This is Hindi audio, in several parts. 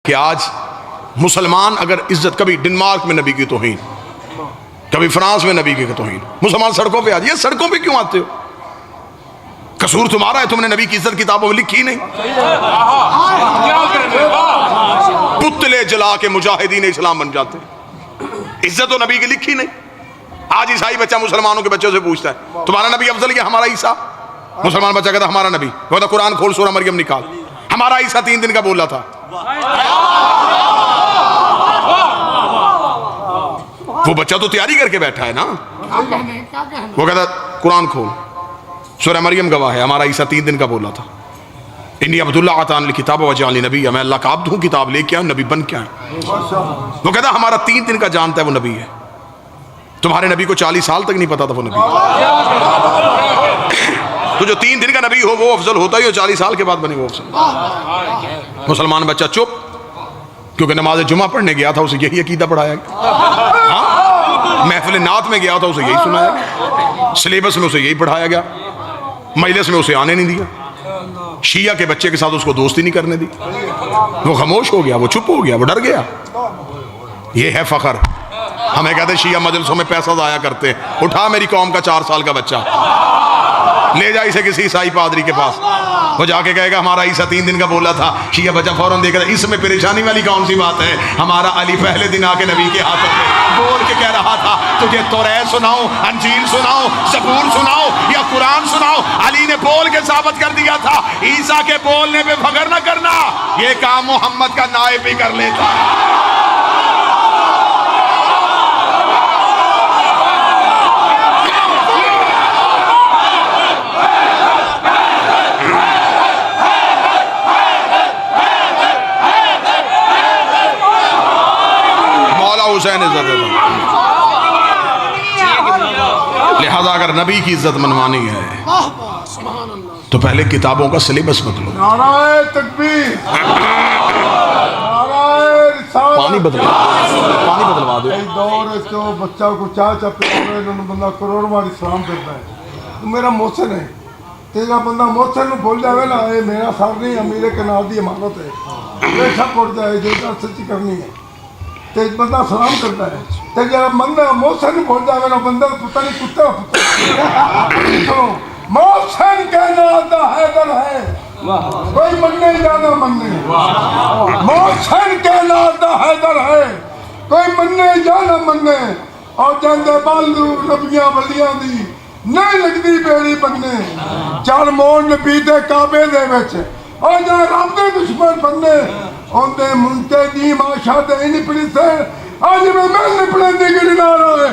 कि आज मुसलमान अगर इज्जत, कभी डेनमार्क में नबी की तौहीन, कभी फ्रांस में नबी की तौहीन, मुसलमान सड़कों पे आ जाइए। सड़कों पे क्यों आते हो? कसूर तुम्हारा है, तुमने नबी की इज्जत किताबों में लिखी नहीं। पुतले जला के मुजाहिदीन इस्लाम बन जाते, इज्जत तो नबी की लिखी नहीं। आज ईसाई बच्चा मुसलमानों के बच्चों से पूछता है तुम्हारा नबी अफजल या हमारा ईसा? मुसलमान बच्चा कहता हमारा नबी। कहता कुरान खोल सूरह मरियम निकाल, हमारा ईसा 3 दिन का बोला था। वो बच्चा तो तैयारी करके बैठा है ना। वो कहता कुरान खोल सूरह मरियम गवाह है, हमारा ईसा 3 दिन का बोला था। इन्नी अब्दुल्ला आतान किताब वजाली नबी, मैं अल्लाह का अब्द हूँ, किताब लेके आया, नबी बन के आया। वो कहता हमारा 3 दिन का जानता है वो नबी है। तुम्हारे नबी को 40 साल तक नहीं पता था वो नबी। तो जो 3 दिन का नबी हो वो अफजल होता ही हो, 40 साल के बाद बने वो अफजल। मुसलमान बच्चा चुप, क्योंकि नमाज जुमा पढ़ने गया था, उसे यही अकीदा पढ़ाया गया। महफिल नात में गया था, उसे यही सुनाया गया। सिलेबस में उसे यही पढ़ाया गया। मजलिस में उसे आने नहीं दिया। शिया के बच्चे के साथ उसको दोस्ती नहीं करने दी। वो खामोश हो गया, वो चुप हो गया, वो डर गया। ये है फखर। हमें कहते शिया मजलिसों में पैसा जाया करते हैं। उठा मेरी कौम का 4 साल का बच्चा, ले जा इसे किसी ईसाई पादरी के पास, वो जाके कहेगा हमारा ईसा 3 दिन का बोला था। शिया बच्चा फौरन देखेगा इसमें परेशानी वाली कौन सी बात है? हमारा अली पहले दिन आके नबी के हाथों में बोल के कह रहा था तुझे तौरात सुनाओ, अंजील सुनाओ, ज़बूर सुनाओ या कुरान सुनाओ। अली ने बोल के साबित कर दिया था ईसा के बोलने पे फखर न करना, ये काम मोहम्मद का नायब भी कर लेता। हुसैन इज्जत है, लिहाजा अगर नबी की इज्जत मनवानी है तो पहले किताबों का सिलेबस बदलो। नाराए तकबीर, पानी बदलवा दो। दौर तो बच्चा को चाचा पिलावे बंदा करोड़ बार इस्लाम करता है। तू मेरा मोहसिन है, तेरा बंदा मोहसिन भूल जावे ना, ये मेरा सर नहीं है, मेरे कनाल की अमानत है। बेशक उड़ जाए जो सच्ची करनी है ते बंदा सलाम करता है। ते जब बंदा मोहसिन भूल जावे ना, बंदा पता नहीं कुत्ता सुनो मोहसिन कहना आता हैदर है, कोई मनने जाना मनने। मोहसिन कहना आता हैदर है, कोई मनने जाना मनने। और जाते बालू नबियां वलियां दी नहीं लगती बेड़ी बनने। चल मोड़ नबी दे काबे दे विच और जा रब दे दुश्मन बनने। ओंदे मुंते दी माशा दे निपड़ी से आज मैं निपड़े दी गिरना रहे।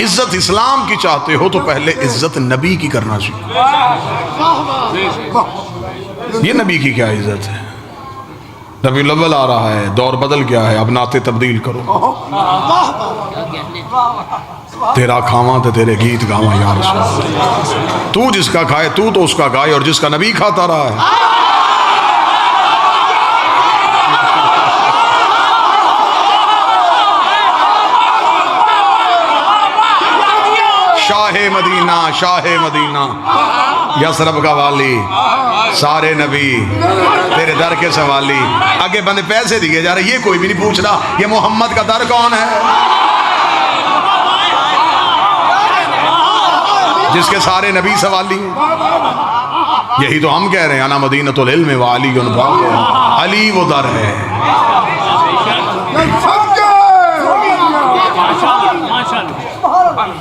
इज्जत इस्लाम की चाहते हो तो पहले इज्जत नबी की करना चाहिए। ये नबी की क्या इज्जत है? नबी लवल आ रहा है, दौर बदल गया है, अब नाते तब्दील करो। तेरा खावा तो तेरे गीत गावा यार। तू जिसका खाए तू तो उसका गाए, और जिसका नबी खाता रहा है। शाहे मदीना यसरब का वाली, सारे नबी तेरे दर के सवाली। आगे बंदे पैसे दिए जा रहे, ये कोई भी नहीं पूछ रहा ये मोहम्मद का दर कौन है, जिसके सारे नबी सवाली हैं। यही तो हम कह रहे हैं अना मदीनतुल इल्म व अली अली वो दर है।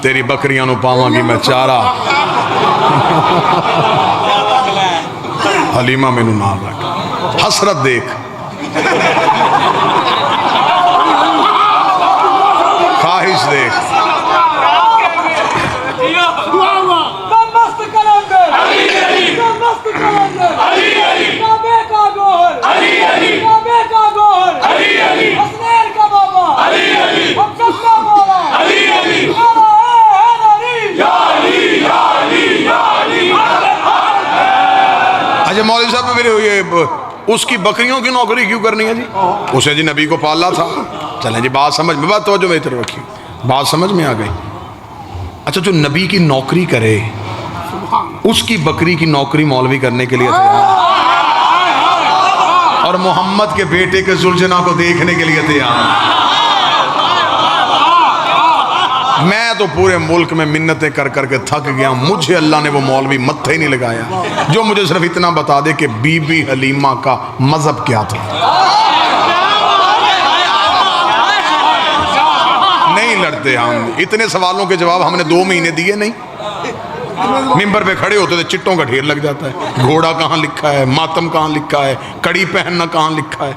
तेरी बकरियां नु पावांगी मैं चारा, हलीमा मैनू नाल रख। हसरत देख, ख्वाहिश देख। अच्छा मौलवी साहब मेरे ये उसकी बकरियों की नौकरी क्यों करनी है जी? उसे जी नबी को पाला था। चलें जी बात समझ में, बात तो जो मेरी तरफ रखी, बात समझ में आ गई। अच्छा जो नबी की नौकरी करे उसकी बकरी की नौकरी मौलवी करने के लिए और मोहम्मद के बेटे के सुलझना को देखने के लिए तैयार। मैं तो पूरे मुल्क में मिन्नतें कर करके थक गया, मुझे अल्लाह ने वो मौलवी मत्थे ही नहीं लगाया जो मुझे सिर्फ इतना बता दे कि बीबी हलीमा का मजहब क्या था। नहीं लड़ते हम, इतने सवालों के जवाब हमने 2 महीने दिए नहीं। मिंबर पे खड़े होते थे, चिट्टों का ढेर लग जाता है, घोड़ा कहाँ लिखा है, मातम कहाँ लिखा है, कड़ी पहनना कहाँ लिखा है,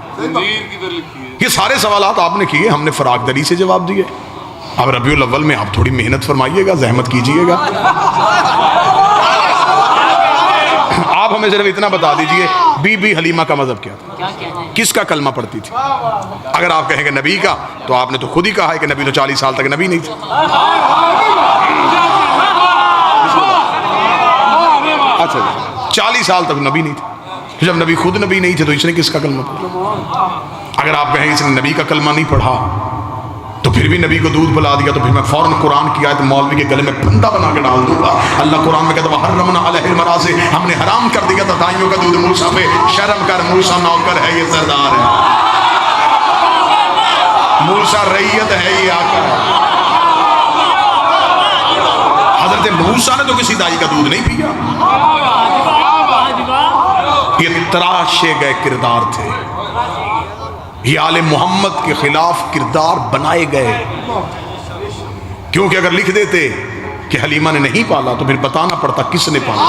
ये सारे सवालात आपने किए, हमने फरागदरी से जवाब दिए। अब रबीउल अव्वल में आप थोड़ी मेहनत फरमाइएगा, जहमत कीजिएगा। आप हमें सिर्फ इतना बता दीजिए बीबी हलीमा का मजहब क्या था, किसका कलमा पढ़ती थी। अगर आप कहेंगे नबी का, तो आपने तो खुद ही कहा है कि नबी तो 40 साल तक नबी नहीं थे। अच्छा, 40 साल तक नबी नहीं थे, तो जब नबी खुद नबी नहीं थे तो इसने किसका कलमा पढ़ा। अगर आप कहें इसने नबी का कलमा नहीं पढ़ा तो फिर भी नबी को दूध पिला दिया, तो फिर मैं फौरन कुरान की आयत मौलवी के गले में फंदा बना के डाल दूंगा। अल्लाह कुरान में कहता है हर्रमना अलैहिल मराज़ि, हमने हराम कर दिया था दाइयों का दूध मूसा पे। शर्म कर, मूसा नौकर है, ये सरदार है, मूसा रैयत है, ये आकर है। हजरत मूसा ने तो किसी दाई का दूध नहीं पिया। ये तराशे गए किरदार थे, ये आले मोहम्मद के खिलाफ किरदार बनाए गए, क्योंकि अगर लिख देते कि हलीमा ने नहीं पाला तो फिर बताना पड़ता किसने पाला।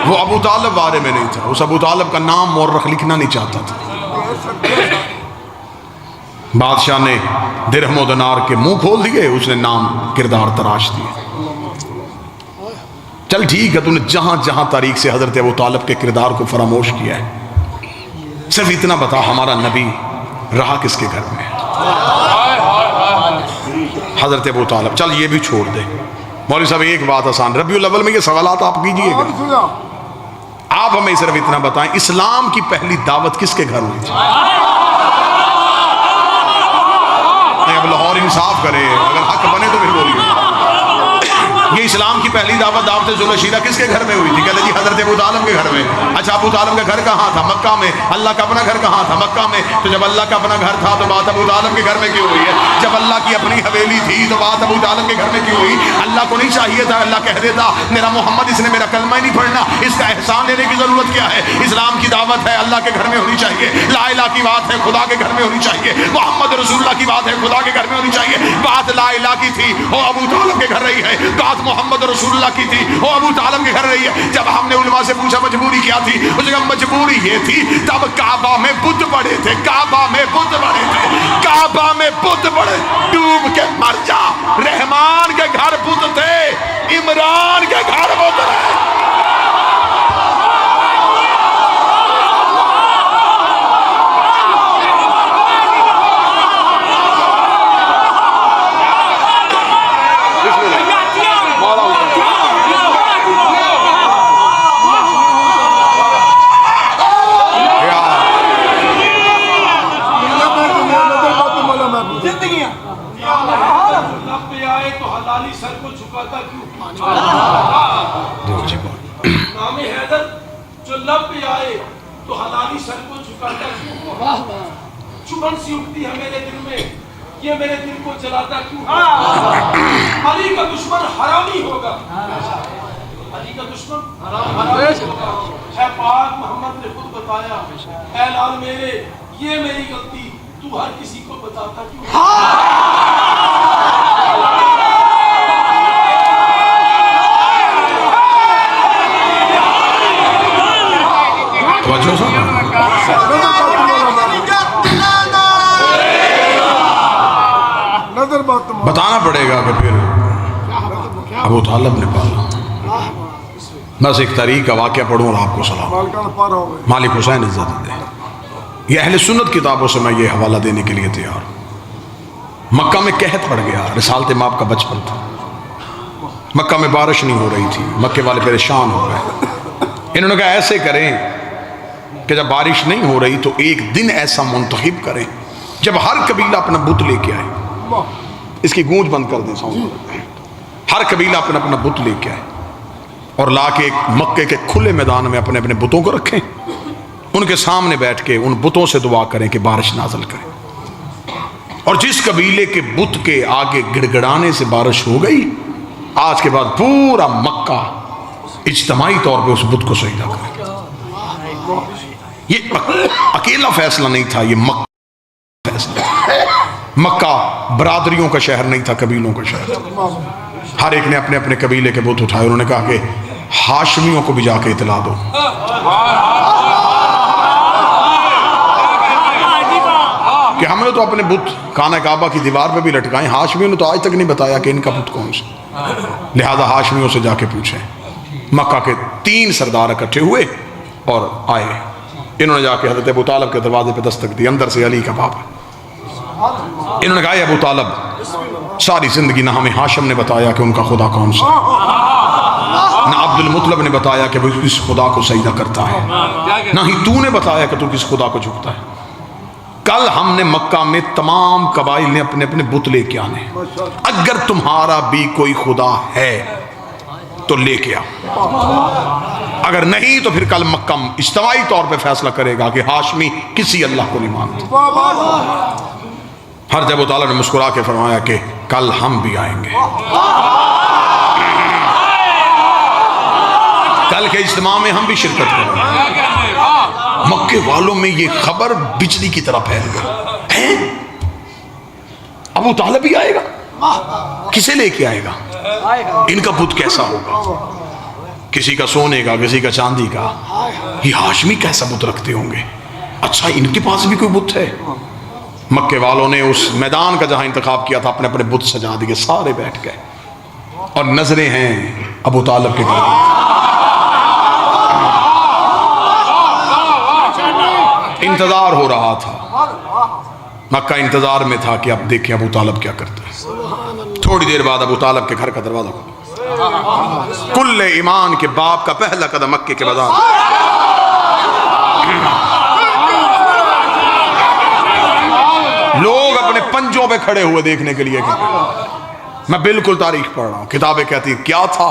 वो अबू तालिब बारे में नहीं था, उस अबू तालिब का नाम मुअर्रख लिखना नहीं चाहता था। बादशाह ने दिरहम और दिनार के मुंह खोल दिए, उसने नाम किरदार तराश दिए। चल ठीक है, तूने जहां जहां तारीख से हजरत अबू तालिब के किरदार को फरामोश किया है, सिर्फ इतना बता हमारा नबी रहा किसके घर में? हजरत अबू तालिब। चल ये भी छोड़ दे मौलवी साहब, एक बात आसान, रबीउल अव्वल में ये सवालात आप कीजिएगा। आप हमें सिर्फ इतना बताएं, इस्लाम की पहली दावत किसके घर हुई थी? नहीं, अब लाहौर इंसाफ करे, अगर हक बने तो फिर बोलिए। ये इस्लाम की पहली दावत दावत जुलशीरा किसके घर में हुई थी? कहते जी हजरत अबू तालिब के घर में। अच्छा, अबू तालिब का घर कहाँ था? मक्का में। अल्लाह का अपना घर कहाँ था? मक्का में। तो जब अल्लाह का अपना घर था तो बात अबू तालिब के घर में क्यों हुई है? जब अल्लाह की अपनी हवेली थी तो बात अबू तालिब के घर में क्यों हुई? अल्लाह को नहीं चाहिए था अल्लाह कह देता मेरा मोहम्मद, इसने मेरा कलमा ही नहीं पढ़ना, इसका एहसान लेने की जरूरत क्या है? इस्लाम की दावत है, अल्लाह के घर में होनी चाहिए। ला इलाहा की बात है, खुदा के घर में होनी चाहिए। मोहम्मद रसूलुल्लाह की बात है, खुदा के घर में होनी चाहिए। बात ला इलाहा की थी, वो अबू तालिब के घर रही है। बात मोहम्मद रसूलुल्लाह की थी, वो अबू तालिब के घर रही है। जब हमने उलमा से पूछा मजबूरी क्या थी, उस जगह मजबूरी ये थी तब काबा में बुत पड़े थे, काबा में बुत पड़े थे, काबा में बुत पड़े, डूब के मर जा। रहमान के घर बुत थे, इमरान के घर बुत रहे। चुभन सी उठती है मेरे दिल में, ये मेरे दिल को जलाता क्यों? अली का दुश्मन हरामी होगा, अली का दुश्मन हरामी होगा। है पाक मोहम्मद ने खुद बताया, ऐ लाल मेरे, ये मेरी गलती, तू हर किसी को बताता क्यों? बताना पड़ेगा कि फिर अबू तालिब ने पाला। बस एक तारीख का वाक़या पढ़ूँ और आपको सलाम। मालिक हुसैन इज्जत दे। ये अहले सुन्नत किताबों से मैं ये हवाला देने के लिए तैयार। मक्का में कहत पड़ गया, रिसालत माप का बचपन था, मक्का में बारिश नहीं हो रही थी, मक्के वाले परेशान हो गए। इन्होंने कहा ऐसे करें कि जब बारिश नहीं हो रही तो एक दिन ऐसा मुंतखब करें जब हर कबीला अपना बुत लेके आए। इसकी गूंज बंद कर दें साउंड। हर कबीला अपना अपना बुत लेके आए और लाके एक मक्के के खुले मैदान में अपने अपने बुतों को रखें, उनके सामने बैठ के उन बुतों से दुआ करें कि बारिश नाजल करें। और जिस कबीले के बुत के आगे गिड़गिड़ाने से बारिश हो गई, आज के बाद पूरा मक्का इज्तमाई तौर पे उस बुत को सजदा करे। ये अकेला फैसला नहीं था, ये मक्का फैसला। मक्का बरादरियों का शहर नहीं था, कबीलों का शहर था। हर एक ने अपने अपने कबीले के बुत उठाए। उन्होंने कहा कि हाशमियों को भी जाके इतला दो। कि हमने तो अपने बुत खाना काबा की दीवार पे भी लटकाए, हाशमियों ने तो आज तक नहीं बताया कि इनका बुत कौन सा। लिहाजा हाशमियों से जाके पूछें। मक्का के 3 सरदार इकट्ठे हुए और आए। इन्होंने जाके हजरत अबू तालब के दरवाजे पे दस्तक दी। अंदर से अली का बाप। इन्होंने कहा अबू तालब, सारी जिंदगी ना हमें हाशम ने बताया कि उनका खुदा कौन सा, ना अब्दुल मुतलब ने बताया कि वो किस खुदा को सजदा करता है, ना ही तूने बताया कि तू किस खुदा को झुकता है। कल हमने मक्का में तमाम कबाइल ने अपने अपने बुत लेके आने। अगर तुम्हारा भी कोई खुदा है तो लेके आओ, अगर नहीं तो फिर कल मक्का इज्तिमाई तौर पे फैसला करेगा कि हाशमी किसी अल्लाह को नहीं मानते। हर जब अबू तालिब ने मुस्कुरा के फरमाया कि कल हम भी आएंगे, कल के इज्तिमा में हम भी शिरकत करेंगे। मक्के वालों में ये खबर बिजली की तरह फैल गई। अबू तालिब भी आएगा, किसे लेके आएगा, इनका बुत कैसा होगा, किसी का सोने का, किसी का चांदी का। ये हाशमी कैसा बुत रखते होंगे, अच्छा इनके पास भी कोई बुत है। मक्के वालों ने उस मैदान का जहां इंतखाब किया था अपने अपने बुत सजा दिए, सारे बैठ गए और नजरें हैं अबू तालिब के घर। इंतजार हो रहा था, मक्का इंतजार में था कि अब देखें अबू तालिब क्या करता है। थोड़ी देर बाद अबू तालिब के घर का दरवाजा खुला। कुल्ले ईमान के बाप का पहला कदम मक्के के बाजार। लोग अपने पंजों पे खड़े हुए देखने के लिए। मैं बिल्कुल तारीख पढ़ रहा हूं, किताबें कहती हैं क्या था।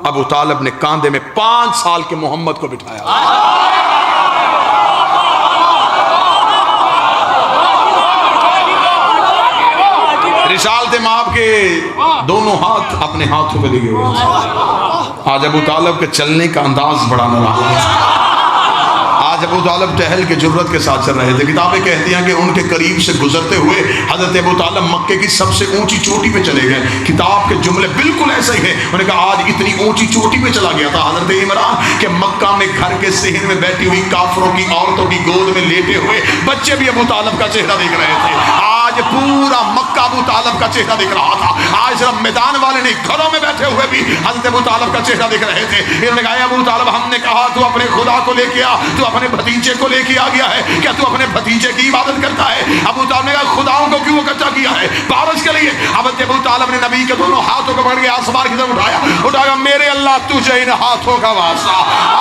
अबू तालिब ने कांधे में 5 साल के मोहम्मद को बिठाया। रिसालते माप के दोनों हाथ अपने हाथों पे लिए हुए। आज अबू तालिब के चलने का अंदाज बड़ा निराला है। आज अबू तालिब टहल के जुर्रत के साथ चल रहे थे। किताबें कहती हैं कि उनके करीब से गुजरते हुए हजरत अबू तालिब मक्के की सबसे ऊंची चोटी पे चले गए। किताब के जुमले बिल्कुल ऐसे ही है। उन्होंने कहा आज इतनी ऊंची चोटी पे चला गया था हजरत इमरान के मक्का में घर के सेहन में बैठी हुई काफरों की औरतों की गोद में लेटे हुए बच्चे भी अबू तालिब का चेहरा देख रहे थे। आज पूरा मक्का अबू तालिब का चेहरा दिख रहा था। आज सिर्फ मैदान वाले नहीं, घरों में बैठे हुए भी हजरत अबू तालिब का चेहरा दिख रहे थे। इन्होंने कहा अबू तालिब, हमने कहा तू अपने खुदा को लेके आ, तू अपने भतीजे को लेके आ गया है, क्या तू अपने भतीजे की इबादत करता है? अबू तालिब ने कहा खुदाओं को क्यों इकट्ठा किया है? बारिश के लिए। हजरत अबू तालिब ने नबी के दोनों हाथों को पकड़ के आसमान की तरफ उठाया, मेरे अल्लाह तुझे इन हाथों का वास्ता,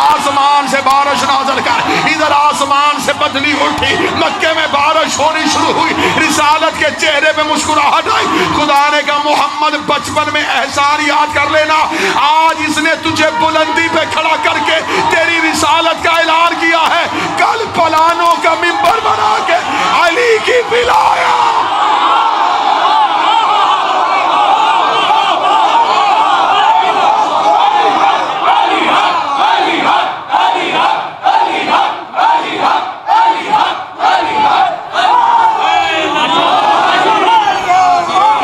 आसमान से बारिश नाज़िल कर। इधर आसमान से बदली उठी, मक्के में बारिश होनी शुरू हुई। रिसालत के चेहरे पे मुस्कुराहट आई। खुदा ने कहा मोहम्मद बचपन में एहसान याद कर लेना, आज इसने तुझे बुलंदी पे खड़ा करके तेरी रिसालत का ऐलान किया है। कल पलानों का मिंबर बना के अली की बिलाया।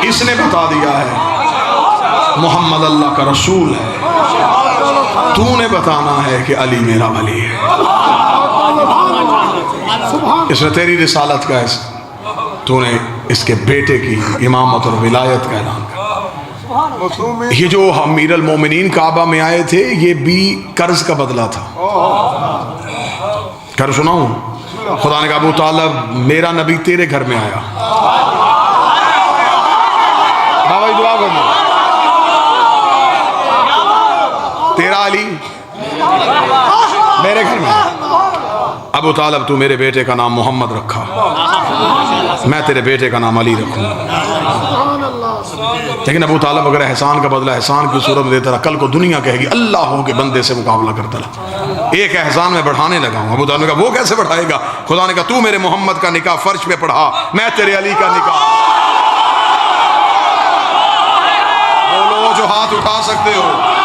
इसने बता दिया है मोहम्मद अल्लाह का रसूल है। तूने बताना है कि अली मेरा वली है। इसने तेरी रिसालत का तूने इसके बेटे की इमामत और विलायत का ऐलान कर। ये जो अमीर अल मोमिनीन काबा में आए थे, ये भी कर्ज का बदला था। कर सुनाऊं? खुदा ने कहा अबू तालिब, मेरा नबी तेरे घर में आया, बाबा दुआ करना, तेरा अली मेरे घर में। अबू तालिब, तू मेरे बेटे का नाम मोहम्मद रखा, मैं तेरे बेटे का नाम अली रखूंगा। लेकिन अबू तालिब अगर एहसान का बदला एहसान की सूरत में देता रहा, कल को दुनिया कहेगी अल्लाह के बंदे से मुकाबला करता रहा। एक एहसान में बढ़ाने लगा हूँ। अबू तालिब ने कहा वो कैसे बढ़ाएगा? खुदा ने कहा तू मेरे मोहम्मद का निकाह फर्श पे पढ़ा, मैं तेरे अली का निकाह। बोलो जो हाथ उठा सकते हो।